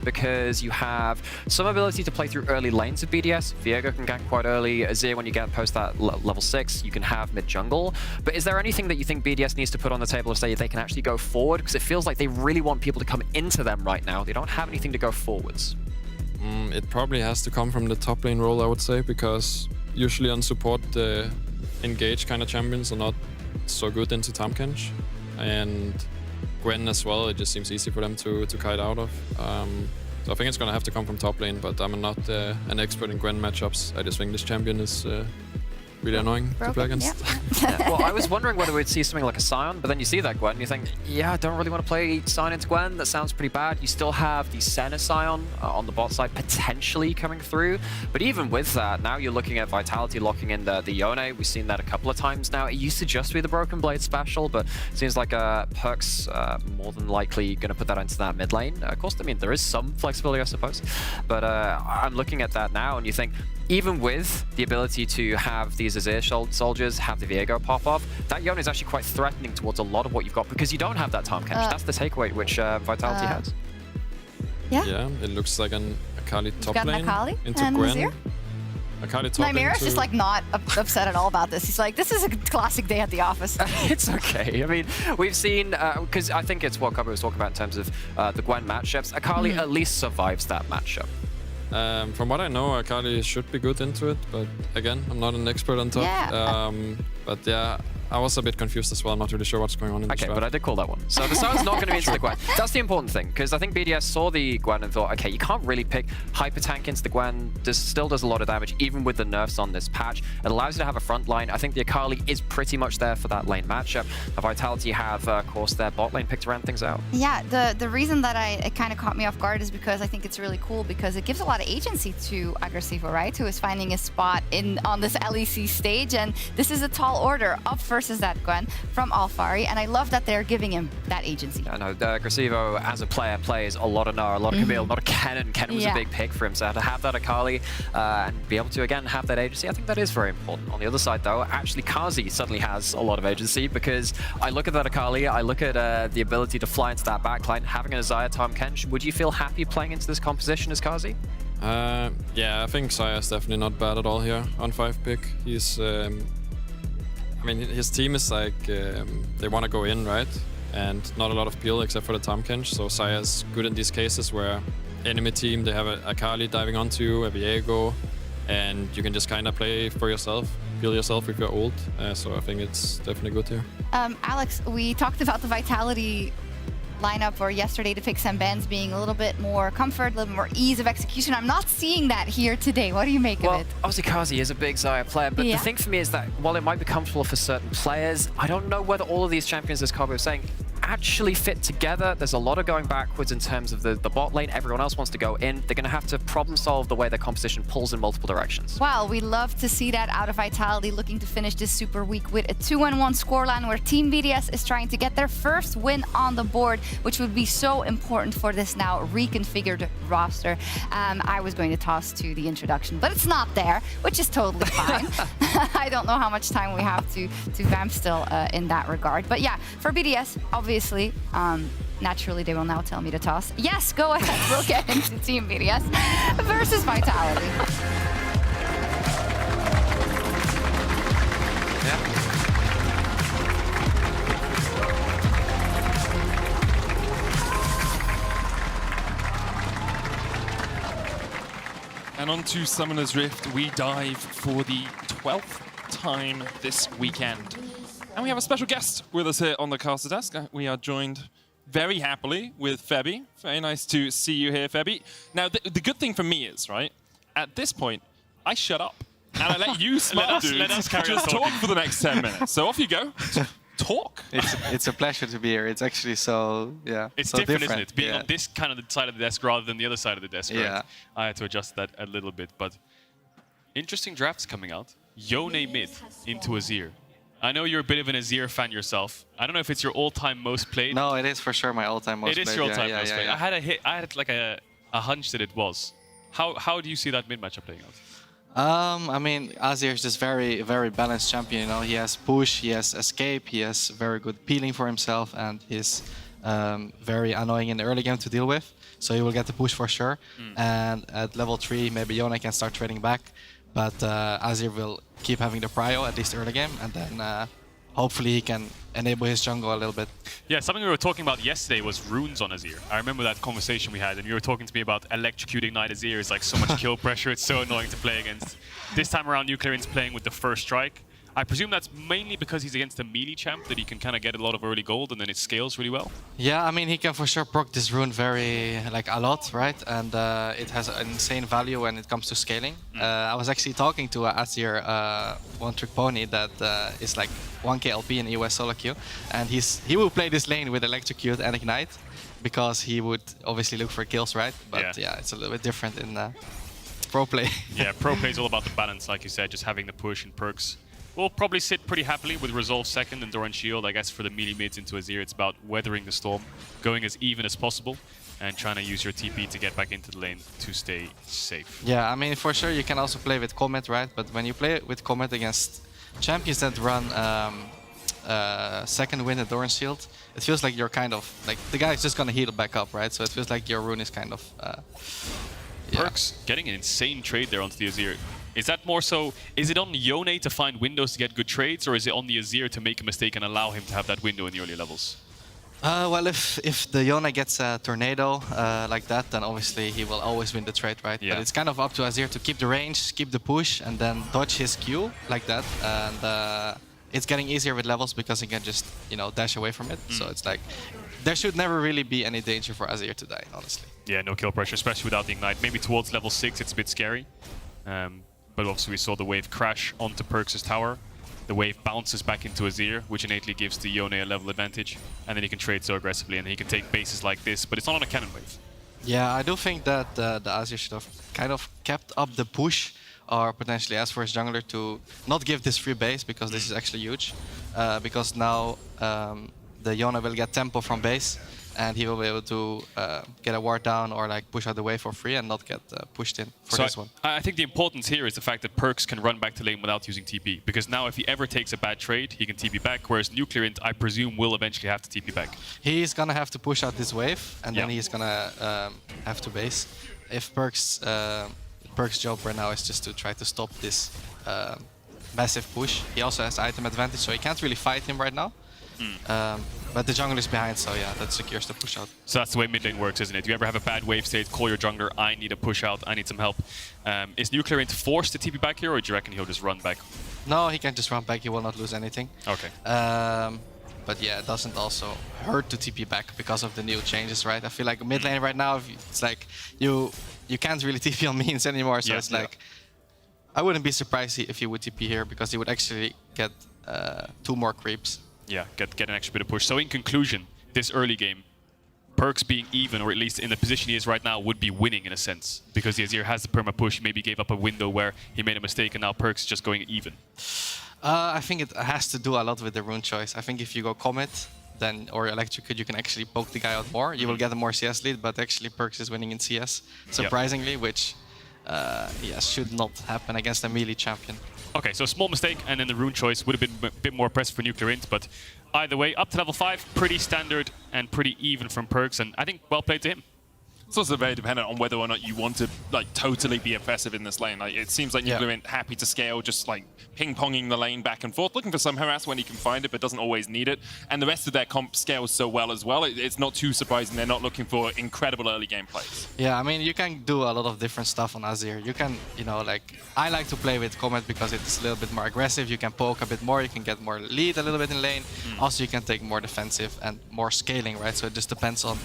because you have some ability to play through early lanes of BDS. Viego can gank quite early. Azir, when you get post that level 6, you can have mid-jungle. But is there anything that you think BDS needs to put on the table to say they can actually go forward? Because it feels like they really want people to come into them right now. They don't have anything to go forwards. It probably has to come from the top lane role, I would say, because usually on support, the engage kind of champions are not so good into Tahm. And Gwen as well, it just seems easy for them to kite out of. So I think it's going to have to come from top lane, but I'm not an expert in Gwen matchups. I just think this champion is really annoying to play against. Yeah. Well, I was wondering whether we'd see something like a Sion, but then you see that Gwen and you think, yeah, I don't really want to play Sion into Gwen. That sounds pretty bad. You still have the Senna Sion on the bot side potentially coming through. But even with that, now you're looking at Vitality locking in the Yone. We've seen that a couple of times now. It used to just be the Broken Blade special, but it seems like Perkz more than likely going to put that into that mid lane. Of course, I mean, there is some flexibility, I suppose. But I'm looking at that now and you think, even with the ability to have these Azir soldiers, have the Viego pop off, that Yone is actually quite threatening towards a lot of what you've got because you don't have that Tahm. That's the takeaway which Vitality has. Yeah, it looks like an Akali top lane Akali into and Gwen. Azir. Akali top Nymaera's into... just like not upset at all about this. He's like, this is a classic day at the office. It's okay. I mean, we've seen, because I think it's what Kobbe was talking about in terms of the Gwen matchups. Akali at least survives that matchup. From what I know, Akali should be good into it, but again, I'm not an expert on top. Yeah. But yeah, I was a bit confused as well. I'm not really sure what's going on in this Okay, but I did call that one. So the Sion's not going to be into the Gwen. That's the important thing, because I think BDS saw the Gwen and thought, okay, you can't really pick hyper tank into the Gwen. Still does a lot of damage, even with the nerfs on this patch. It allows you to have a front line. I think the Akali is pretty much there for that lane matchup. Vitality have, of course, their bot lane picked to round things out. Yeah, the reason that it kind of caught me off guard is because I think it's really cool because it gives a lot of agency to Agresivoo, right? Who is finding a spot on this LEC stage, and this is a tall order up versus that Gwen from Alphari, and I love that they're giving him that agency. I know Agresivoo as a player plays a lot of Gnar, a lot of Camille, a lot of Kennen. Kennen was a big pick for him, so to have that Akali and be able to again have that agency, I think that is very important. On the other side though, actually Carzzy suddenly has a lot of agency because I look at that Akali, I look at the ability to fly into that backline, having an Xayah, Tahm, would you feel happy playing into this composition as Carzzy? Yeah, I think Xayah is definitely not bad at all here on 5 pick. He's, I mean, his team is like, they want to go in, right? And not a lot of peel except for the Tahm. So Xayah is good in these cases where enemy team, they have a Akali diving onto you, a Viego, and you can just kind of play for yourself, peel yourself with your ult. So I think it's definitely good here. Alex, we talked about the Vitality lineup or yesterday to pick some bands being a little bit more comfort, a little bit more ease of execution. I'm not seeing that here today. What do you make of it? Obviously Carzzy is a big Xayah player, but the thing for me is that while it might be comfortable for certain players, I don't know whether all of these champions, as Kobbe was saying, actually fit together. There's a lot of going backwards in terms of the bot lane. Everyone else wants to go in. They're going to have to problem solve the way their composition pulls in multiple directions. Well, we love to see that out of Vitality, looking to finish this super week with a 2-1 scoreline where Team BDS is trying to get their first win on the board, which would be so important for this now reconfigured roster. I was going to toss to the introduction, but it's not there, which is totally fine. I don't know how much time we have to vamp still in that regard. But yeah, for BDS, obviously, naturally they will now tell me to toss. Yes, go ahead. We'll get into Team BDS versus Vitality. Yeah. And on to Summoner's Rift, we dive for the 12th time this weekend. And we have a special guest with us here on the caster desk. We are joined very happily with Febby. Very nice to see you here, Febby. Now, the good thing for me is, right, at this point, I shut up. And I let you smart dudes let us carry just on talk for the next 10 minutes. So off you go. Talk. It's a pleasure to be here. It's actually so, yeah, it's so different, isn't it? Being yeah. on this kind of the side of the desk rather than the other side of the desk, right? Yeah. I had to adjust that a little bit, but interesting drafts coming out. Yone mid into Azir. I know you're a bit of an Azir fan yourself. I don't know if it's your all-time most played. No, it is for sure my all-time most played. It is your all-time most played. Yeah. I had like a hunch that it was. How do you see that mid matchup playing out? I mean, Azir is just very, very balanced champion. You know, he has push, he has escape, he has very good peeling for himself, and he's very annoying in the early game to deal with. so he will get the push for sure. And at level 3, maybe Yone can start trading back, but Azir will keep having the prio at least early game, and then hopefully he can enable his jungle a little bit. Yeah, something we were talking about yesterday was runes on Azir. I remember that conversation we had, and you were talking to me about electrocuting Knight Azir. It's like so much kill pressure, it's so annoying to play against. This time around, NUCLEARINT's playing with the first strike. I presume that's mainly because he's against a melee champ that he can kind of get a lot of early gold and then it scales really well. Yeah, I mean, he can for sure proc this rune a lot, right? And it has an insane value when it comes to scaling. I was actually talking to Azir, One Trick Pony, that is like 1k LP in EOS solo queue, and he will play this lane with Electrocute and Ignite because he would obviously look for kills, right? But yeah it's a little bit different in pro play. Yeah, pro play is all about the balance, like you said, just having the push and Perkz. We'll probably sit pretty happily with Resolve second and Doran Shield. I guess for the melee mids into Azir, it's about weathering the storm, going as even as possible, and trying to use your TP to get back into the lane to stay safe. Yeah, I mean, for sure you can also play with Comet, right? But when you play with Comet against champions that run second wind and Doran Shield, it feels like you're kind of, like, the guy is just gonna heal back up, right? So it feels like your rune is kind of... Perkz getting an insane trade there onto the Azir. Is that more so, is it on Yone to find windows to get good trades, or is it on the Azir to make a mistake and allow him to have that window in the early levels? Well, if the Yone gets a tornado like that, then obviously he will always win the trade, right? Yeah. But it's kind of up to Azir to keep the range, keep the push, and then dodge his Q like that. And it's getting easier with levels because he can just, you know, dash away from it. So it's like, there should never really be any danger for Azir to die, honestly. Yeah, no kill pressure, especially without the Ignite. Maybe towards level 6 it's a bit scary. But obviously we saw the wave crash onto Perkz' tower. The wave bounces back into Azir, which innately gives the Yone a level advantage. And then he can trade so aggressively, and he can take bases like this, but it's not on a cannon wave. Yeah, I do think that the Azir should have kind of kept up the push, or potentially ask for his jungler to not give this free base, because this is actually huge. Because now the Yone will get tempo from base, and he will be able to get a ward down or like push out the wave for free and not get pushed in for this one. I think the importance here is the fact that Perkz can run back to lane without using TP, because now if he ever takes a bad trade, he can TP back, whereas NUCLEARINT, I presume, will eventually have to TP back. He's gonna have to push out this wave, and then he's gonna have to base. If Perkz' job right now is just to try to stop this massive push. He also has item advantage, so he can't really fight him right now. But the jungle is behind, so yeah, that secures the push out. So that's the way mid lane works, isn't it? You ever have a bad wave state, call your jungler, I need a push out, I need some help. Is NUCLEARINT forced to TP back here, or do you reckon he'll just run back? No, he can just run back, he will not lose anything. Okay. But yeah, it doesn't also hurt to TP back because of the new changes, right? I feel like mid lane right now, it's like you can't really TP on minions anymore, so it's like... I wouldn't be surprised if he would TP here, because he would actually get 2 more creeps. Yeah, get an extra bit of push. So in conclusion, this early game, Perkz being even, or at least in the position he is right now, would be winning in a sense. Because the Azir has the perma push, maybe gave up a window where he made a mistake, and now Perkz just going even. I think it has to do a lot with the rune choice. I think if you go Comet, then or Electrocute, you can actually poke the guy out more. You will get a more CS lead, but actually Perkz is winning in CS, surprisingly, which should not happen against a melee champion. Okay, so small mistake, and then the rune choice would have been a bit more impressive for NUCLEARINT, but either way, up to level 5, pretty standard and pretty even from Perkz, and I think well played to him. It's also very dependent on whether or not you want to like totally be aggressive in this lane. Like it seems like NUCLEARINT happy to scale, just like ping-ponging the lane back and forth, looking for some harass when he can find it, but doesn't always need it. And the rest of their comp scales so well as well. It's not too surprising they're not looking for incredible early game plays. Yeah, I mean, you can do a lot of different stuff on Azir. You can, you know, like, I like to play with Comet because it's a little bit more aggressive. You can poke a bit more, you can get more lead a little bit in lane. Also, you can take more defensive and more scaling, right? So it just depends on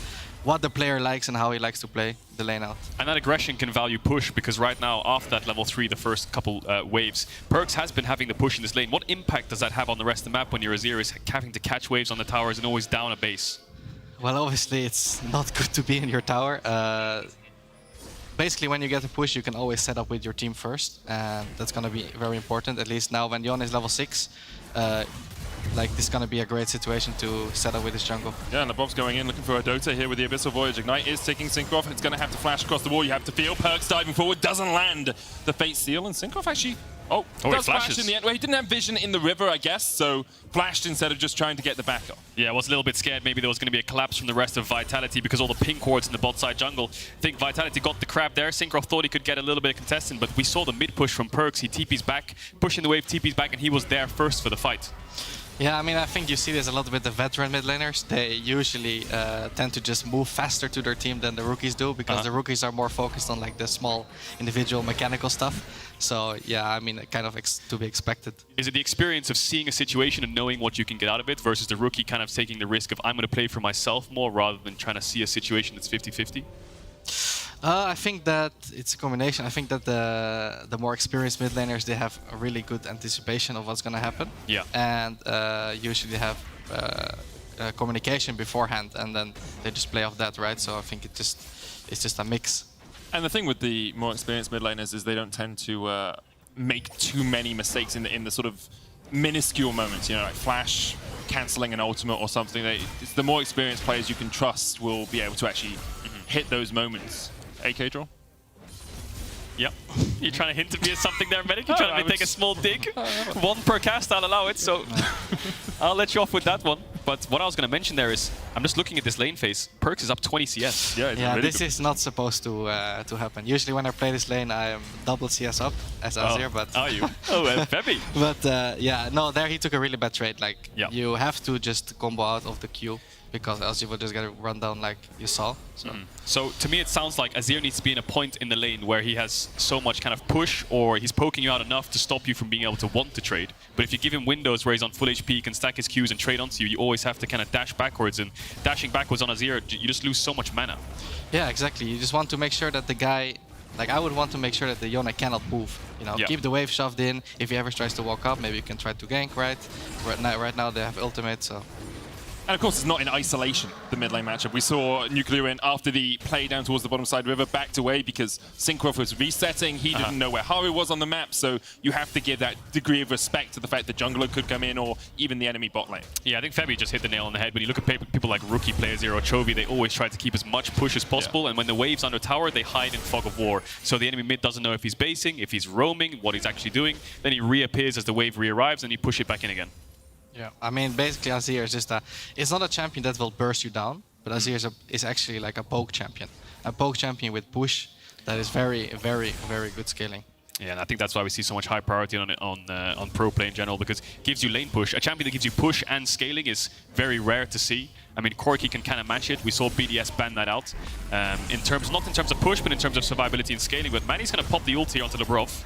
what the player likes and how he likes to play the lane out. And that aggression can value push, because right now, after that level 3, the first couple waves, Perkz has been having the push in this lane. What impact does that have on the rest of the map when your Azir is having to catch waves on the towers and always down a base? Well, obviously, it's not good to be in your tower. Basically, when you get a push, you can always set up with your team first, and that's going to be very important. At least now when Yone is level 6, like, this is going to be a great situation to set up with his jungle. Yeah, and Labrov's going in, looking for Erdote here with the Abyssal Voyage. Ignite is taking Cinkrof. It's going to have to flash across the wall. You have to feel Perkz diving forward. Doesn't land the Fate Seal. And Cinkrof actually Oh, he does flash flashes. in the end. Well, he didn't have vision in the river, I guess, so flashed instead of just trying to get the back up. Yeah, I was a little bit scared maybe there was going to be a collapse from the rest of Vitality because all the pink wards in the bot side jungle. I think Vitality got the crab there. Cinkrof thought he could get a little bit of contestant, but we saw the mid push from Perkz. He TP's back, pushing the wave, TP's back, and he was there first for the fight. Yeah, I mean, I think you see this a lot with the veteran mid laners. They usually tend to just move faster to their team than the rookies do, because the rookies are more focused on like the small individual mechanical stuff. So yeah, I mean, kind of to be expected. Is it the experience of seeing a situation and knowing what you can get out of it versus the rookie kind of taking the risk of I'm going to play for myself more rather than trying to see a situation that's 50-50? I think that it's a combination. I think that the more experienced mid laners, they have a really good anticipation of what's going to happen. Yeah. And usually have communication beforehand, and then they just play off that, right? So I think it's just a mix. And the thing with the more experienced mid laners is they don't tend to make too many mistakes in the sort of minuscule moments, you know, like flash, cancelling an ultimate or something. It's the more experienced players you can trust will be able to actually hit those moments. Hey, Caedrel? Yep. You're trying to hint at me at something there, Medic? You're trying to take a small dig? One per cast, I'll allow it, so I'll let you off with that one. But what I was going to mention there is, I'm just looking at this lane phase. Perkz is up 20 CS. Yeah, Yeah, really this is not supposed to happen. Usually when I play this lane, I am double CS up as Azir, but... Are you? Oh, Febby. But yeah, no, there he took a really bad trade. Like, Yeah. you have to just combo out of the queue, because else you will just get run down like you saw. So. So to me, it sounds like Azir needs to be in a point in the lane where he has so much kind of push, or he's poking you out enough to stop you from being able to want to trade. But if you give him windows where he's on full HP, he can stack his Qs and trade onto you, you always have to kind of dash backwards, and dashing backwards on Azir, you just lose so much mana. Yeah, exactly. You just want to make sure that the guy, like I would want to make sure that the Yone cannot move. You know, Yeah. keep the wave shoved in. If he ever tries to walk up, maybe you can try to gank, right? Right now they have ultimate, so... And of course, it's not in isolation, the mid lane matchup. We saw NUCLEARINT, after the play down towards the bottom side river, backed away because Cinkrof was resetting. He didn't know where Haru was on the map, so you have to give that degree of respect to the fact that jungler could come in, or even the enemy bot lane. Yeah, I think Febby just hit the nail on the head. When you look at people like rookie players here or Chovy, they always try to keep as much push as possible, and when the wave's under tower, they hide in fog of war. So the enemy mid doesn't know if he's basing, if he's roaming, what he's actually doing. Then he reappears as the wave re-arrives, and you push it back in again. Yeah, I mean, basically Azir is just it's not a champion that will burst you down, but Azir is actually like a poke champion. A poke champion with push that is very, very, very good scaling. Yeah, and I think that's why we see so much high priority on pro play in general, because it gives you lane push. A champion that gives you push and scaling is very rare to see. I mean, Corki can kind of match it. We saw BDS ban that out. Not in terms of push, but in terms of survivability and scaling. But Manny's going to pop the ult here onto Labrov.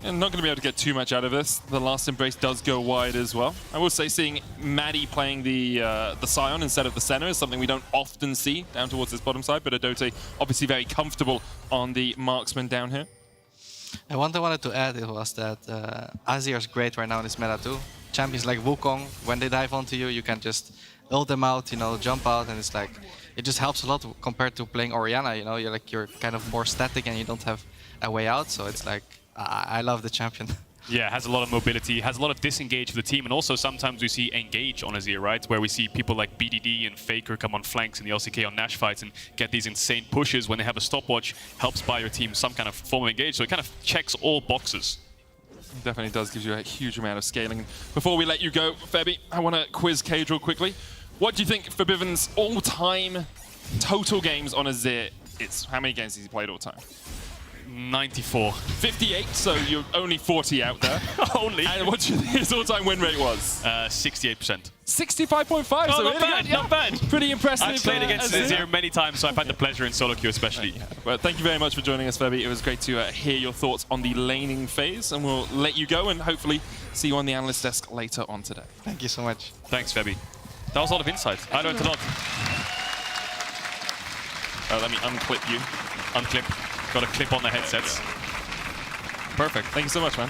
And not going to be able to get too much out of this. The last embrace does go wide as well. I will say seeing Maddie playing the Sion instead of the Senna is something we don't often see down towards this bottom side, but Erdote obviously very comfortable on the marksman down here. And one thing I wanted to add was that Azir is great right now in this meta too. Champions like Wukong, when they dive onto you, you can just ult them out, you know, jump out, and it's like, it just helps a lot compared to playing Orianna, you know, you're kind of more static and you don't have a way out, so it's like, I love the champion. Yeah, has a lot of mobility, has a lot of disengage for the team, and also sometimes we see engage on Azir, right? Where we see people like BDD and Faker come on flanks in the LCK on Nash fights and get these insane pushes when they have a stopwatch, helps buy your team some kind of form of engage, so it kind of checks all boxes. It definitely does give you a huge amount of scaling. Before we let you go, Febby, I want to quiz Caedrel quickly. What do you think Forbiven's all-time total games on Azir is? How many games has he played all time? 94. 58, so you're only 40 out there. Only? And what do you think his all-time win rate was? 68%. 65.5, so not really bad, good. not bad. Pretty impressive. I've played against Azir many times, so I've had the pleasure in solo queue especially. Well, thank you very much for joining us, Febby. It was great to hear your thoughts on the laning phase, and we'll let you go and hopefully see you on the analyst desk later on today. Thank you so much. Thanks, Febby. That was a lot of insight. I learned a lot. Let me unclip you. Unclip. Got a clip on the headsets. Perfect. Thank you so much, man.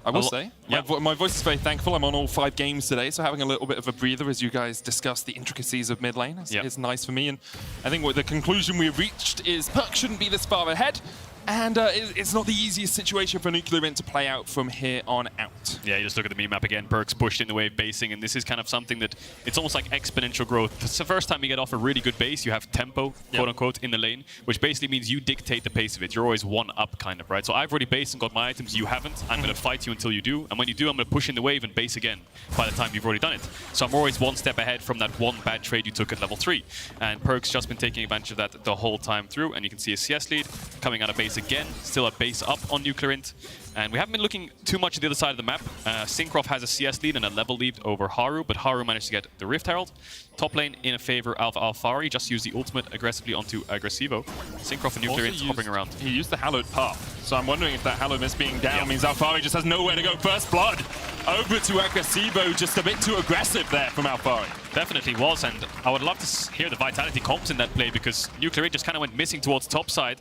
I will say, my voice is very thankful. I'm on all 5 games today, so having a little bit of a breather as you guys discuss the intricacies of mid lane is nice for me. And I think what the conclusion we reached is Perkz shouldn't be this far ahead, And it's not the easiest situation for NUCLEARINT to play out from here on out. Yeah, you just look at the mini-map again. Perkz pushed in the wave basing, and this is kind of something that it's almost like exponential growth. It's the first time you get off a really good base. You have tempo, quote-unquote, in the lane, which basically means you dictate the pace of it. You're always one up, kind of, right? So I've already based and got my items. You haven't. I'm going to fight you until you do. And when you do, I'm going to push in the wave and base again by the time you've already done it. So I'm always one step ahead from that one bad trade you took at level 3. And Perkz just been taking advantage of that the whole time through. And you can see a CS lead coming out of base again. Still a base up on NUCLEARINT. And we haven't been looking too much at the other side of the map. Cinkrof has a CS lead and a level lead over Haru, but Haru managed to get the Rift Herald. Top lane in favor of Alphari, just used the ultimate aggressively onto Agresivoo. Cinkrof and NUCLEARINT hopping around. He used the hallowed path, so I'm wondering if that hallowed miss being down means Alphari just has nowhere to go. First blood over to Agresivoo, just a bit too aggressive there from Alphari. Definitely was, and I would love to hear the Vitality comps in that play, because NUCLEARINT just kind of went missing towards top side.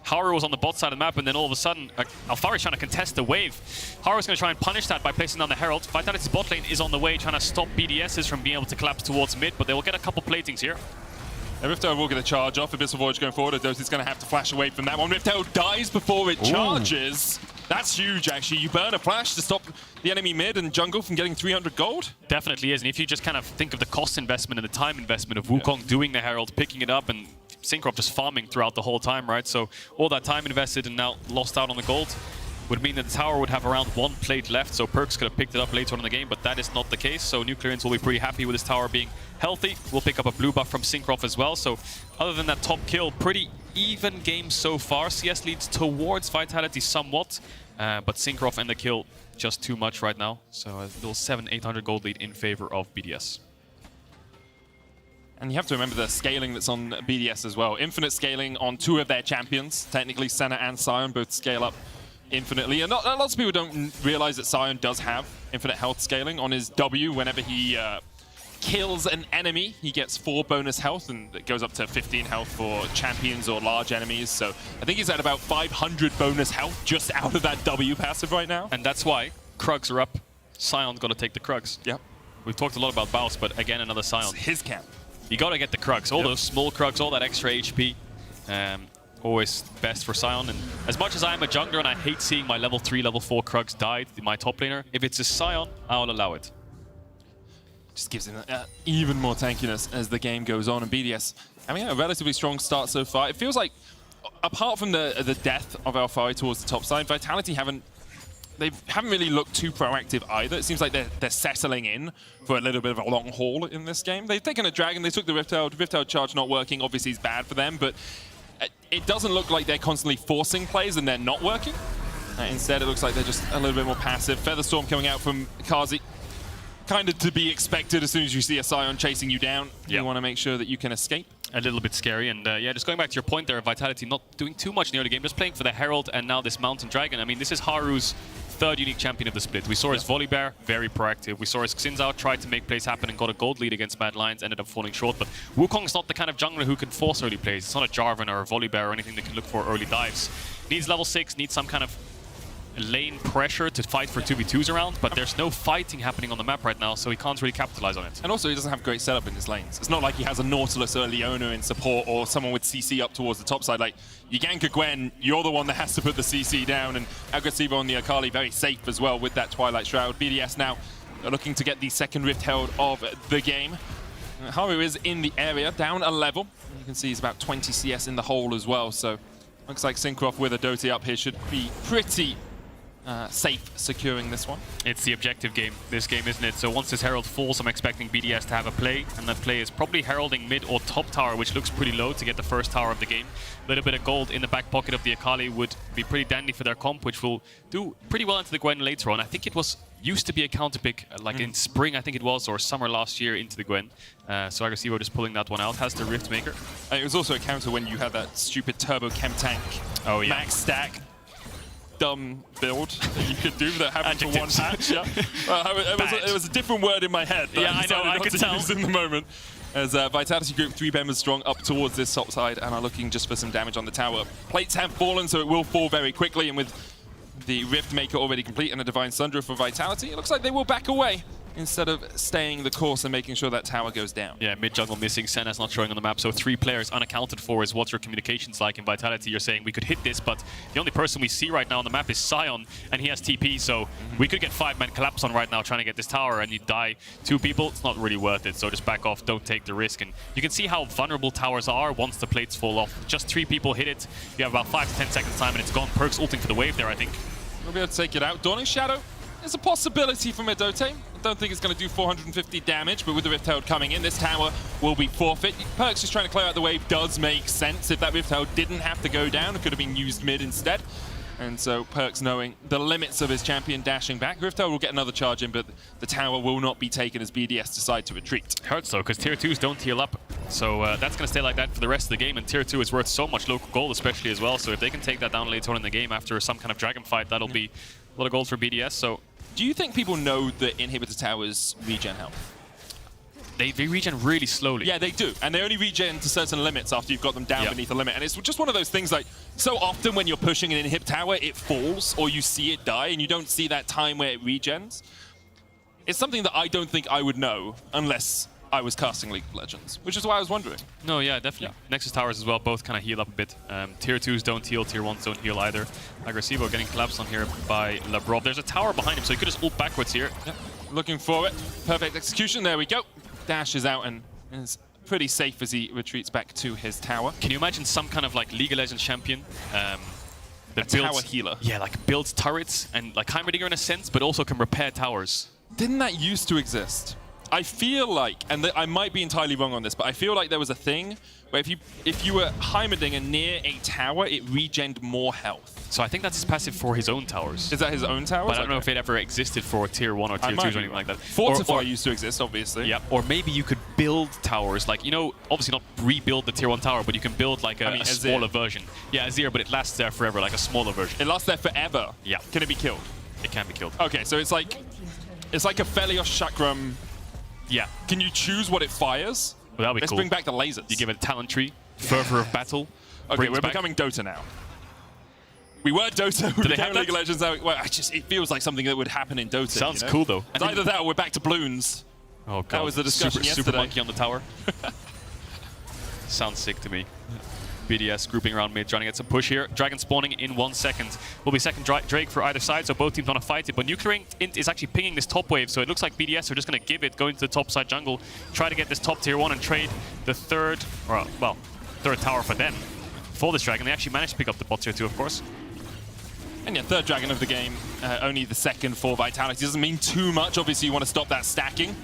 Haru was on the bot side of the map, and then all of a sudden, Alphari's trying to contest the wave. Haru's going to try and punish that by placing down the Herald. Vitality's bot lane is on the way, trying to stop BDSs from being able to collapse towards mid, but they will get a couple platings here. Rift Herald will get a charge off. Abyssal Voyage going forward. Erdote's going to have to flash away from that one. Rift Herald dies before it charges. That's huge, actually. You burn a flash to stop the enemy mid and jungle from getting 300 gold. Definitely is, and if you just kind of think of the cost investment and the time investment of Wukong doing the Herald, picking it up, and Cinkrof just farming throughout the whole time, right? So all that time invested and now lost out on the gold would mean that the tower would have around 1 plate left, so Perkz could have picked it up later on in the game, but that is not the case. So NUCLEARINT will be pretty happy with this tower being healthy. We'll pick up a blue buff from Cinkrof as well. So other than that top kill, pretty even game so far. CS leads towards Vitality somewhat, but Cinkrof and the kill just too much right now. So a little 700-800 gold lead in favor of BDS. And you have to remember the scaling that's on BDS as well. Infinite scaling on 2 of their champions. Technically, Senna and Sion both scale up infinitely. And lots of people don't realize that Sion does have infinite health scaling on his W. Whenever he kills an enemy, he gets 4 bonus health, and it goes up to 15 health for champions or large enemies. So I think he's at about 500 bonus health just out of that W passive right now. And that's why Krugs are up. Sion's got to take the Krugs. Yep. We've talked a lot about Baus, but again, another Sion. It's his camp. You got to get the Krugs. All those small Krugs, all that extra HP. Always best for Sion. And as much as I'm a jungler and I hate seeing my level 3, level 4 Krugs die, my top laner, if it's a Sion, I'll allow it. Just gives him even more tankiness as the game goes on. And BDS, I mean, a relatively strong start so far. It feels like, apart from the death of Alphari towards the top side, Vitality haven't really looked too proactive either. It seems like they're settling in for a little bit of a long haul in this game. They've taken a dragon, they took the Rift Herald charge not working, obviously is bad for them, but it doesn't look like they're constantly forcing plays and they're not working. Instead, it looks like they're just a little bit more passive. Featherstorm coming out from Carzzy. Kind of to be expected as soon as you see a Sion chasing you down. You want to make sure that you can escape. A little bit scary, and yeah, just going back to your point there, Vitality not doing too much in the early game, just playing for the Herald and now this Mountain Dragon. I mean, this is Haru's 3rd unique champion of the split. We saw his Volibear, very proactive. We saw his Xinzao tried to make plays happen and got a gold lead against Mad Lions, ended up falling short. But Wukong's not the kind of jungler who can force early plays. It's not a Jarvan or a Volibear or anything that can look for early dives. Needs level 6, needs some kind of lane pressure to fight for 2v2s around, but there's no fighting happening on the map right now, so he can't really capitalize on it. And also, he doesn't have great setup in his lanes. It's not like he has a Nautilus or a Leona in support or someone with CC up towards the top side. Like, you gank a Gwen, you're the one that has to put the CC down, and Agresivoo on the Akali very safe as well with that Twilight Shroud. BDS now looking to get the 2nd Rift Herald of the game. Haru is in the area, down a level. You can see he's about 20 CS in the hole as well, so looks like Cinkrof with Erdote up here should be pretty safe securing this one. It's the objective game, this game, isn't it? So once this Herald falls, I'm expecting BDS to have a play, and that play is probably heralding mid or top tower, which looks pretty low to get the first tower of the game. A little bit of gold in the back pocket of the Akali would be pretty dandy for their comp, which will do pretty well into the Gwen later on. I think it used to be a counter pick, like in spring, I think it was, or summer last year into the Gwen. So Agresivoo just pulling that one out, has the Rift Maker. It was also a counter when you had that stupid turbo chem tank max stack dumb build that you could do that happened for one patch. It was a different word in my head. Yeah, I know, I could tell. In the moment. As Vitality Group 3 members strong up towards this top side and are looking just for some damage on the tower. Plates have fallen, so it will fall very quickly, and with the Rift Maker already complete and a Divine Sundra for Vitality, it looks like they will back away instead of staying the course and making sure that tower goes down. Yeah, mid jungle missing, Senna's not showing on the map, so 3 players unaccounted for is what's your communications like in Vitality. You're saying we could hit this, but the only person we see right now on the map is Sion, and he has TP, so we could get 5-man collapse on right now trying to get this tower, and you die 2 people, it's not really worth it, so just back off, don't take the risk. And you can see how vulnerable towers are once the plates fall off. Just 3 people hit it, you have about 5 to 10 seconds time, and it's gone. Perkz ulting for the wave there, I think. We'll be able to take it out. Dawning Shadow is a possibility from Erdote. I don't think it's going to do 450 damage, but with the Rift Herald coming in, this tower will be forfeit. Perkz just trying to clear out the wave does make sense. If that Rift Herald didn't have to go down, it could have been used mid instead. And so Perkz, knowing the limits of his champion, dashing back. Rift Herald will get another charge in, but the tower will not be taken as BDS decide to retreat. Hurts though, because tier 2s don't heal up. So that's going to stay like that for the rest of the game, and tier 2 is worth so much local gold especially as well. So if they can take that down later on in the game after some kind of dragon fight, that'll be a lot of gold for BDS. So do you think people know the inhibitor towers regen health? They regen really slowly. Yeah, they do. And they only regen to certain limits after you've got them down beneath a limit. And it's just one of those things, like, so often when you're pushing an inhib tower, it falls or you see it die and you don't see that time where it regens. It's something that I don't think I would know unless I was casting League of Legends, which is why I was wondering. No, yeah, definitely. Yeah. Nexus towers as well, both kind of heal up a bit. Tier 2s don't heal, tier 1s don't heal either. Agresivoo getting collapsed on here by Labrov. There's a tower behind him, so he could just ult backwards here. Yeah. Looking for it. Perfect execution. There we go. Dashes out and is pretty safe as he retreats back to his tower. Can you imagine some kind of like League of Legends champion that builds tower healer? Yeah, like builds turrets and like Heimerdinger in a sense, but also can repair towers. Didn't that used to exist? I feel like, and I might be entirely wrong on this, but I feel like there was a thing where if you were Heimerdinger near a tower, it regened more health. So I think that's his passive for his own towers. Is that his own towers? But I don't know if it ever existed for tier 1 or tier 2s or anything like that. Fortify used to exist, obviously. Yeah, or maybe you could build towers, like, you know, obviously not rebuild the tier 1 tower, but you can build like a smaller version. Yeah, Azir, but it lasts there forever, like a smaller version. It lasts there forever? Yeah. Can it be killed? It can be killed. Okay, so it's like a Felios Chakram. Yeah. Can you choose what it fires? Well, that'll be Let's cool. bring back the lasers. You give it a talent tree, fervor of battle. Okay, we're becoming Dota now. We were Dota. Do they have League of that? Legends. Well, it feels like something that would happen in Dota. Sounds you know? cool though. It's either that or we're back to Bloons. Oh god. That was the discussion yesterday. Super monkey on the tower. Sounds sick to me. BDS grouping around mid, trying to get some push here. Dragon spawning in 1 second. Will be second Drake for either side, so both teams want to fight it. But NUCLEARINT is actually pinging this top wave, so it looks like BDS are just going to give it, go into the top side jungle, try to get this top tier 1 and trade the third tower for them. For this dragon, they actually managed to pick up the bot tier 2, of course. And yeah, third dragon of the game, only the second for Vitality. Doesn't mean too much. Obviously, you want to stop that stacking.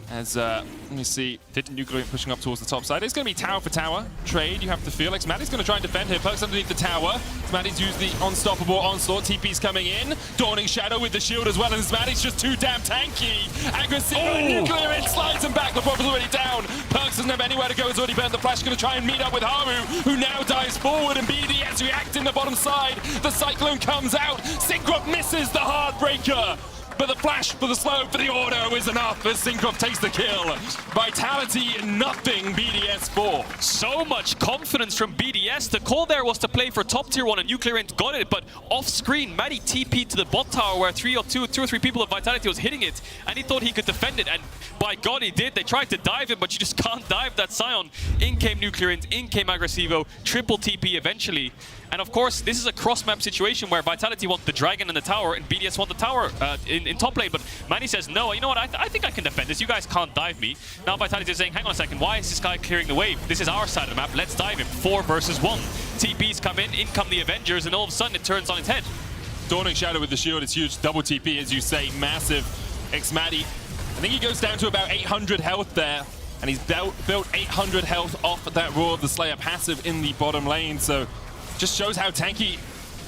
As, let me see, NUCLEARINT pushing up towards the top side. It's going to be tower for tower. Trade, you have to feel. xMatty's going to try and defend here. Perkz underneath the tower. xMatty's used the unstoppable onslaught. TP's coming in. Dawning Shadow with the shield as well. And xMatty's just too damn tanky. Agresivoo, NUCLEARINT slides him back. Labrov is already down. Perkz doesn't have anywhere to go. He's already burnt the flash. Going to try and meet up with Haru, who now dives forward. And BDS reacting the bottom side. The Cyclone comes out. Cinkrof misses the Heartbreaker. But the flash for the slow for the auto is enough as Cinkrof takes the kill. Vitality, nothing. BDS 4. So much confidence from BDS. The call there was to play for top tier 1 and NUCLEARINT got it, but off screen, Matty TP'd to the bot tower where two or three people of Vitality was hitting it, and he thought he could defend it, and by God he did. They tried to dive him, but you just can't dive that Sion. In came NUCLEARINT, in came Agresivoo, triple TP eventually. And of course, this is a cross-map situation where Vitality want the dragon in the tower and BDS want the tower in top lane. But Manny says, no, you know what, I think I can defend this. You guys can't dive me. Now Vitality is saying, hang on a second, why is this guy clearing the wave? This is our side of the map, let's dive him. 4 versus 1. TPs come in come the Avengers, and all of a sudden it turns on its head. Dawning Shadow with the shield, it's huge. Double TP, as you say, massive. xMatty, I think he goes down to about 800 health there. And he's built 800 health off that Roar of the Slayer passive in the bottom lane. So just shows how tanky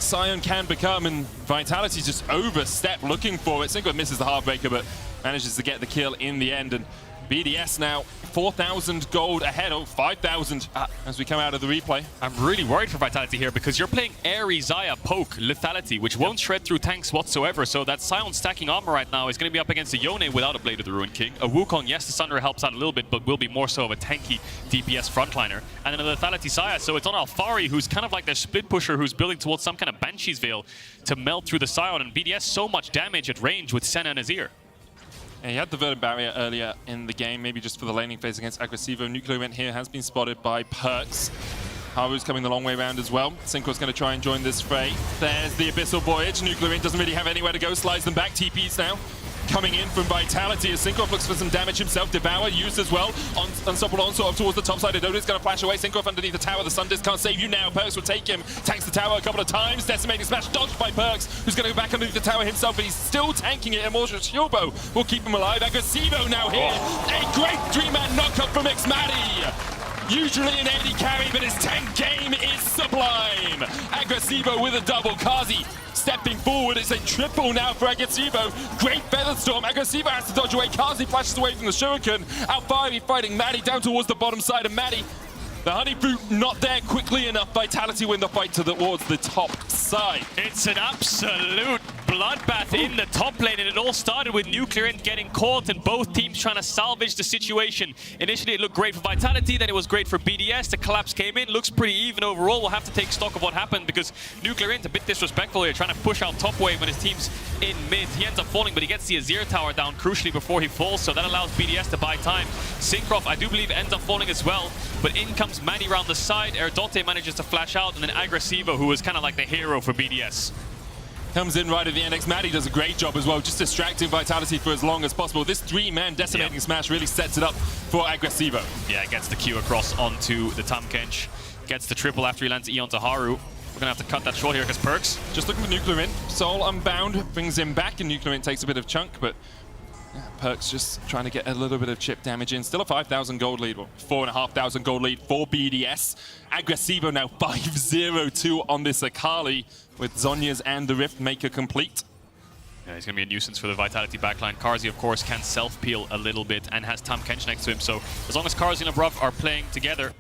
Sion can become, and Vitality's just overstep looking for it. Cinkrof misses the Heartbreaker, but manages to get the kill in the end. And BDS now 4,000 gold ahead, 5,000 as we come out of the replay. I'm really worried for Vitality here because you're playing Airy, Xayah, Poke, Lethality, which won't shred through tanks whatsoever. So that Sion stacking armor right now is going to be up against a Yone without a Blade of the Ruined King. A Wukong, yes, the Sunder helps out a little bit, but will be more so of a tanky DPS frontliner. And then a Lethality Xayah, so it's on Alphari, who's kind of like their split pusher, who's building towards some kind of Banshee's Veil to melt through the Sion. And BDS so much damage at range with Senna and Azir. And he had the verdant barrier earlier in the game, maybe just for the laning phase against Agresivoo. NUCLEARINT here has been spotted by Perkz. Haru's coming the long way around as well. Cinkro's going to try and join this fray. There's the Abyssal Voyage. NUCLEARINT doesn't really have anywhere to go, slides them back. TPs now coming in from Vitality as Cinkrof looks for some damage himself. Devour used as well. Unstoppable onslaught towards the top side. Erdote's going to flash away. Cinkrof underneath the tower. The Sun Disc can't save you now. Perkz will take him. Tanks the tower a couple of times. Decimating smash dodged by Perkz, who's going to go back underneath the tower himself, but he's still tanking it. Immortal Shilbo will keep him alive. Agresivoo now here. A great 3-man knockup from xMatty. Usually an AD carry, but his tank game is sublime. Agresivoo with a double. Carzzy stepping forward. It's a triple now for Agresivoo. Great Featherstorm. Agresivoo has to dodge away. Carzzy flashes away from the Shuriken. Alphari fighting Maddie down towards the bottom side of Maddie. The Honey Fruit not there quickly enough. Vitality win the fight towards the top side. It's an absolute bloodbath in the top lane, and it all started with NUCLEARINT getting caught and both teams trying to salvage the situation. Initially it looked great for Vitality, then it was great for BDS. The collapse came in, looks pretty even overall. We'll have to take stock of what happened because NUCLEARINT a bit disrespectful here, trying to push out top wave when his team's in mid. He ends up falling, but he gets the Azir tower down crucially before he falls, so that allows BDS to buy time. Cinkrof, I do believe, ends up falling as well, but in comes Maddie around the side. Erdote manages to flash out, and then Agresivoo, who was kind of like the hero for BDS. Comes in right at the end. xMatty does a great job as well, just distracting Vitality for as long as possible. This 3-man decimating smash really sets it up for Agresivoo. Yeah, gets the Q across onto the Tahm. Gets the triple after he lands E onto Haru. We're going to have to cut that short here because Perkz. Just looking for NUCLEARINT. Soul Unbound brings him back, and NUCLEARINT takes a bit of chunk, but Perkz just trying to get a little bit of chip damage in. Still a 5,000 gold lead, well, 4,500 gold lead for BDS. Agresivoo now 5-0-2 on this Akali, with Zhonya's and the Rift Maker complete. Yeah, he's going to be a nuisance for the Vitality backline. Carzzy, of course, can self-peel a little bit and has Tahm next to him, so as long as Carzzy and Labrov are playing together,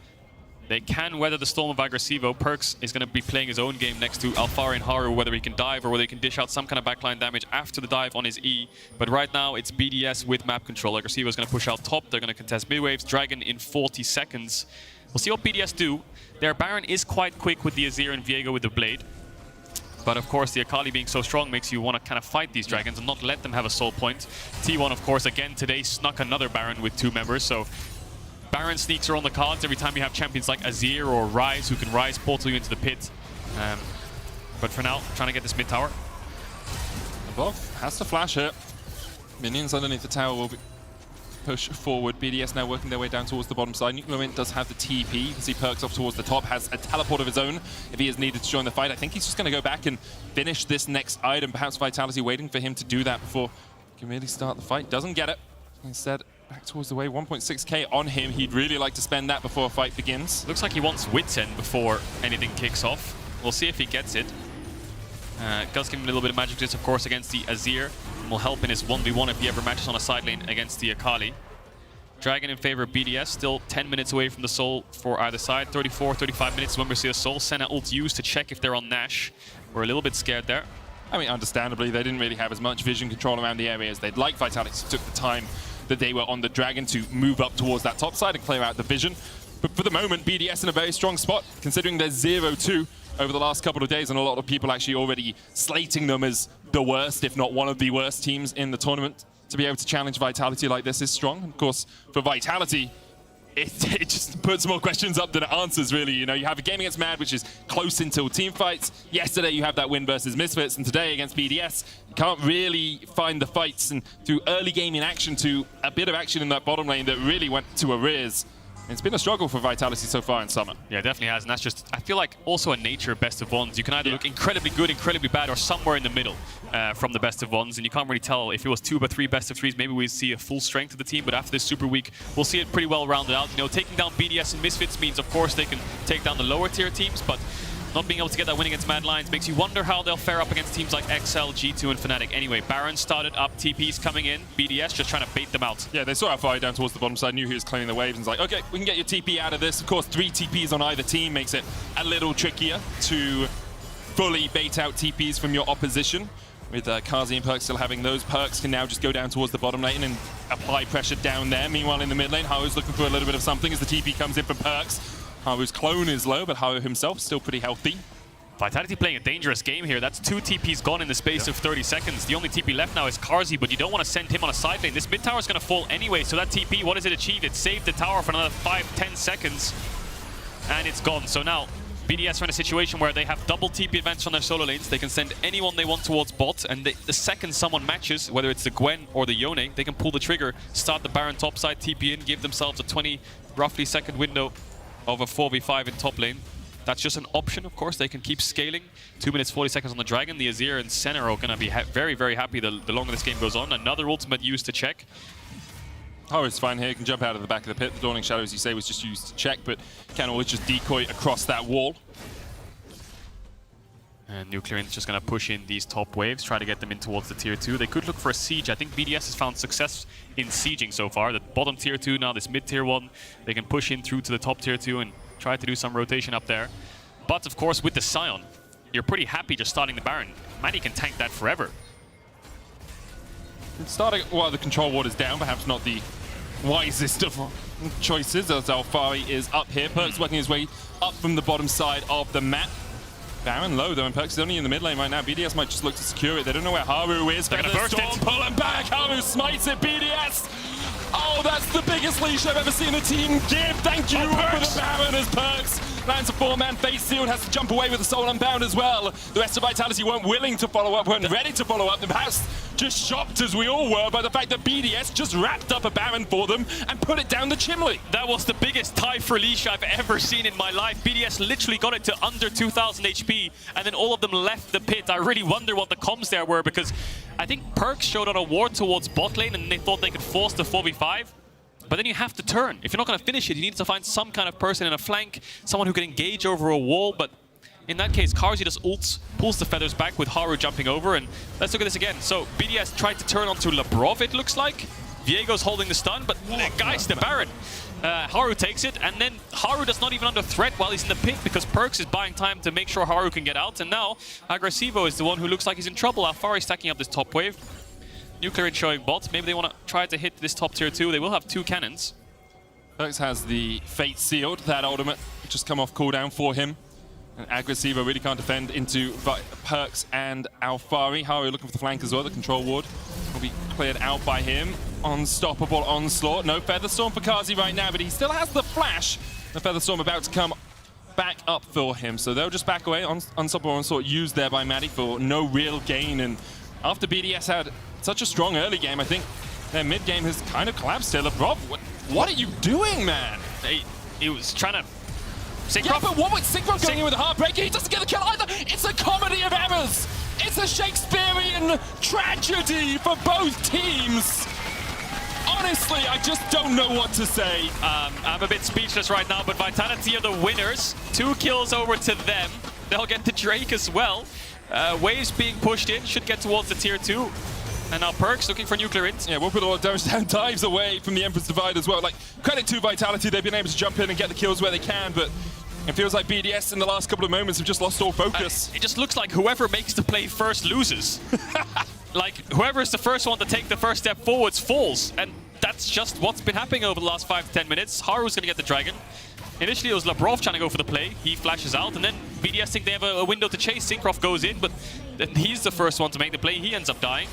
they can weather the storm of Agresivoo. Perkz is going to be playing his own game next to Alphari and Haru, whether he can dive or whether he can dish out some kind of backline damage after the dive on his E. But right now, it's BDS with map control. Agresivoo is going to push out top. They're going to contest mid-waves. Dragon in 40 seconds. We'll see what BDS do. Their Baron is quite quick with the Azir and Viego with the Blade. But of course, the Akali being so strong makes you want to kind of fight these dragons and not let them have a soul point. T1, of course, again today snuck another Baron with 2 members, so Baron sneaks are on the cards every time you have champions like Azir or Ryze who can Ryze portal you into the pit. But for now, trying to get this mid tower. Labrov has to flash it. Minions underneath the tower will be push forward. BDS now working their way down towards the bottom side. NUCLEARINT does have the TP. You can see Perkz off towards the top, has a teleport of his own if he is needed to join the fight. I think he's just going to go back and finish this next item. Perhaps Vitality waiting for him to do that before he can really start the fight. Doesn't get it. Instead, back towards the way. 1.6k on him. He'd really like to spend that before a fight begins. Looks like he wants Wits End before anything kicks off. We'll see if he gets it. Does give him a little bit of magic resist, of course, against the Azir. And will help in his 1v1 if he ever matches on a side lane against the Akali. Dragon in favor of BDS, still 10 minutes away from the soul for either side. 34, 35 minutes when we see a soul. Senna ult used to check if they're on Nash. We're a little bit scared there. I mean, understandably, they didn't really have as much vision control around the area as they'd like. Vitality took the time that they were on the Dragon to move up towards that top side and clear out the vision. But for the moment, BDS in a very strong spot, considering they're 0-2 over the last couple of days, and a lot of people actually already slating them as the worst, if not one of the worst teams in the tournament. To be able to challenge Vitality like this is strong. Of course, for Vitality, it just puts more questions up than it answers, really. You know, you have a game against Mad, which is close until team fights. Yesterday, you have that win versus Misfits, and today against BDS, you can't really find the fights. And through early game in action to a bit of action in that bottom lane that really went to arrears. It's been a struggle for Vitality so far in Summer. Yeah, it definitely has, and that's just, I feel like, also a nature of best of ones. You can either look incredibly good, incredibly bad, or somewhere in the middle from the best of ones, and you can't really tell. If it was 2 or 3 best of 3s, maybe we see a full strength of the team, but after this super week, we'll see it pretty well rounded out. You know, taking down BDS and Misfits means, of course, they can take down the lower tier teams, but not being able to get that win against Mad Lions makes you wonder how they'll fare up against teams like XL, G2, and Fnatic. Anyway, Baron started up, TP's coming in, BDS just trying to bait them out. Yeah, they saw Alphari down towards the bottom side, knew he was clearing the waves, and was like, okay, we can get your TP out of this. Of course, 3 TPs on either team makes it a little trickier to fully bait out TPs from your opposition. With Carzzy and Perkz still having those, Perkz can now just go down towards the bottom lane and apply pressure down there. Meanwhile, in the mid lane, Haru's looking for a little bit of something as the TP comes in from Perkz. Haru's clone is low, but Haru himself still pretty healthy. Vitality playing a dangerous game here. That's 2 TPs gone in the space of 30 seconds. The only TP left now is Carzzy, but you don't want to send him on a side lane. This mid tower is going to fall anyway, so that TP, what does it achieve? It saved the tower for another 5-10 seconds, and it's gone. So now, BDS are in a situation where they have double TP advantage on their solo lanes. They can send anyone they want towards bot, and the second someone matches, whether it's the Gwen or the Yone, they can pull the trigger, start the Baron topside, TP in, give themselves a 20 roughly second window of a 4v5 in top lane. That's just an option, of course. They can keep scaling. 2 minutes, 40 seconds on the Dragon. The Azir and Senna are going to be very, very happy the longer this game goes on. Another ultimate used to check. Haru's fine here. He can jump out of the back of the pit. The Dawning Shadow, as you say, was just used to check, but can always just decoy across that wall. And NUCLEARINT is just going to push in these top waves, try to get them in towards the tier 2. They could look for a siege. I think BDS has found success in sieging so far. The bottom tier 2, now this mid tier 1. They can push in through to the top tier 2 and try to do some rotation up there. But of course, with the Sion, you're pretty happy just starting the Baron. xMatty can tank that forever. Starting while the control ward is down, perhaps not the wisest of choices, as Alphari is up here. Perkz working his way up from the bottom side of the map. Baron low though, and Perkz is only in the mid lane right now. BDS might just look to secure it. They don't know where Haru is. They're gonna burst Storm, it. pull him back. Haru smites it. BDS. Oh, that's the biggest leash I've ever seen a team give. Thank you for the Baron as Perkz lands a 4-man face sealed, has to jump away with the soul unbound as well. The rest of Vitality weren't willing to follow up, weren't ready to follow up. Perhaps just shocked as we all were by the fact that BDS just wrapped up a Baron for them and put it down the chimney. That was the biggest tie for leash I've ever seen in my life. BDS literally got it to under 2,000 HP, and then all of them left the pit. I really wonder what the comms there were, because I think Perkz showed on a ward towards bot lane and they thought they could force the 4v5. But then you have to turn. If you're not going to finish it, you need to find some kind of person in a flank, someone who can engage over a wall. But in that case, Carzzy just ults, pulls the feathers back with Haru jumping over. And let's look at this again. So BDS tried to turn onto Labrov, it looks like. Viego's holding the stun, but guys, the Baron. Haru takes it, and then Haru does not even under threat while he's in the pit, because Perkz is buying time to make sure Haru can get out. And now Agresivoo is the one who looks like he's in trouble. Alphari stacking up this top wave. NUCLEARINT showing bots. Maybe they want to try to hit this top tier 2. They will have 2 cannons. Perkz has the fate sealed. That ultimate just come off cooldown for him. And Agresivoo really can't defend into Perkz and Alphari. Haru looking for the flank as well. The control ward will be cleared out by him. Unstoppable onslaught. No Feather Storm for Carzzy right now, but he still has the flash. The Feather Storm about to come back up for him. So they'll just back away. Unstoppable onslaught used there by xMatty for no real gain. And after BDS had such a strong early game, I think their mid game has kind of collapsed here. Labrov, what are you doing, man? He was trying to... Cinkrof. Yeah, but what with Cinkrof going in with a Heartbreaker? He doesn't get the kill either. It's a comedy of errors. It's a Shakespearean tragedy for both teams. Honestly, I just don't know what to say. I'm a bit speechless right now, but Vitality are the winners. 2 kills over to them. They'll get the Drake as well. Waves being pushed in, should get towards the tier 2. And now Perkz looking for NUCLEARINT. Yeah, we'll put a lot of damage down, dives away from the Emperor's Divide as well. Like, credit to Vitality, they've been able to jump in and get the kills where they can, but it feels like BDS in the last couple of moments have just lost all focus. It just looks like whoever makes the play first loses. Like, whoever is the first one to take the first step forwards falls. And that's just what's been happening over the last 5 to 10 minutes. Haru's going to get the Dragon. Initially, it was Labrov trying to go for the play. He flashes out, and then BDS think they have a window to chase. Cinkrof goes in, but then he's the first one to make the play. He ends up dying.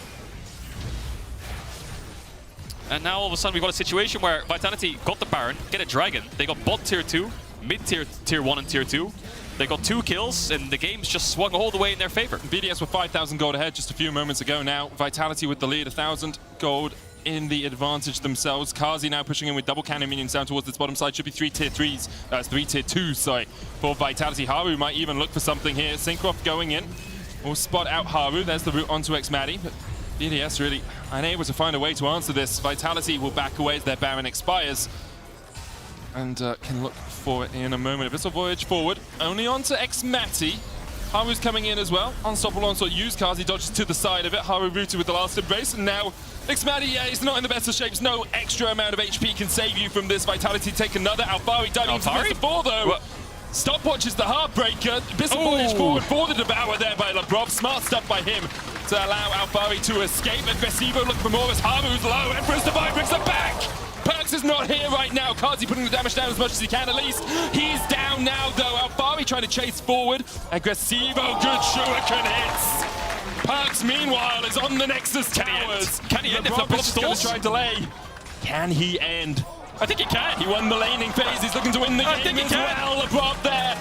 And now all of a sudden we've got a situation where Vitality got the Baron, get a Dragon. They got bot tier 2, mid tier 1 and tier 2. They got 2 kills, and the game's just swung all the way in their favor. BDS were 5,000 gold ahead just a few moments ago. Now Vitality with the lead, 1,000 gold in the advantage themselves. Carzzy now pushing in with double cannon minions down towards this bottom side. Should be 3 tier 3s. That's 3 tier 2s, sorry, for Vitality. Haru might even look for something here. Cinkrof going in. We'll spot out Haru. There's the route onto xMatty. But BDS really unable to find a way to answer this. Vitality will back away as their Baron expires. And can look for it in a moment. Abyssal Voyage forward. Only onto xMatty. Haru's coming in as well. Unstoppable onslaught used. Carzzy dodges to the side of it. Haru rooted with the last embrace. And now xMatty, yeah, he's not in the best of shapes. No extra amount of HP can save you from this. Vitality take another. Alphari diving into this before though. What? Stopwatch is the Heartbreaker. Abyssal Voyage forward for the Devourer there by Labrov. Smart stuff by him to allow Alphari to escape. Agresivoo look for more as Haru's low. Emperor's Divide brings them back. Perkz is not here right now. Carzzy putting the damage down as much as he can at least. He's down now though. Alphari trying to chase forward. Agresivoo, good shuriken hits. Perkz meanwhile is on the Nexus towers. Can he end if Labrov Labrov is just going to stalls? try and delay. Can he end? I think he can. He won the laning phase. He's looking to win the I game think he as can. well. Labrov there.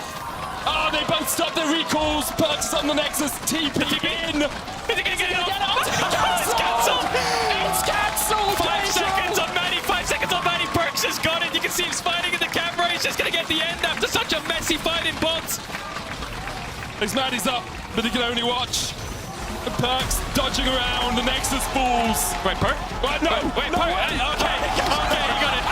Oh, they both stopped their recalls. Perkz is on the Nexus. TP in. Is he going to get it out? It's cancelled. It's cancelled. 5 seconds on Matty. 5 seconds on Matty. Perkz has got it. You can see him smiling in the camera. He's just going to get the end after such a messy fight in bots. XMatty's up, but he can only watch. Perkz dodging around. The Nexus falls. Wait, Perk? What? No. Wait, no Perk. way. Okay, you got it.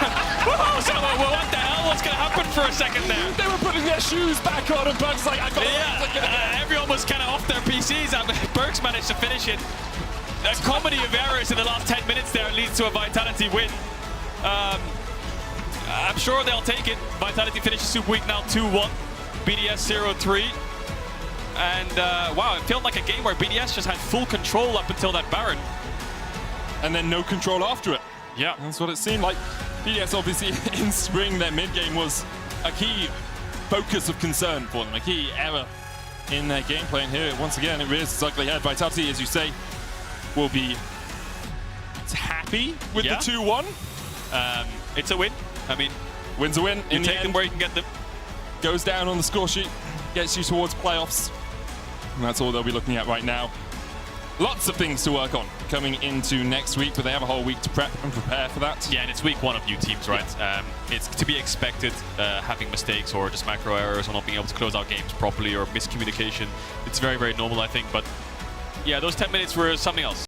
So, what the hell? What's going to happen for a second there? They were putting their shoes back on, and Perkz is like, I got Yeah, everyone was kind of off their PCs, and Perkz managed to finish it. A comedy of errors in the last 10 minutes there leads to a Vitality win. I'm sure they'll take it. Vitality finishes Super Week now 2-1. BDS 0-3. And wow, it felt like a game where BDS just had full control up until that Baron. And then no control after it. Yeah. That's what it seemed like. BDS obviously in spring, their mid game was a key focus of concern for them, a key error in their gameplay. And here, once again, it rears its ugly head. Vitality, as you say, will be happy with the 2-1. It's a win. I mean, Wins a win. you In the take them end, where you can get them. goes down on the score sheet, gets you towards playoffs. And that's all they'll be looking at right now. Lots of things to work on coming into next week, but they have a whole week to prep and prepare for that. Yeah, and it's week 1 of new teams, right? It's to be expected, having mistakes or just macro errors or not being able to close out games properly or miscommunication. It's very, very normal, I think. But yeah, those 10 minutes were something else.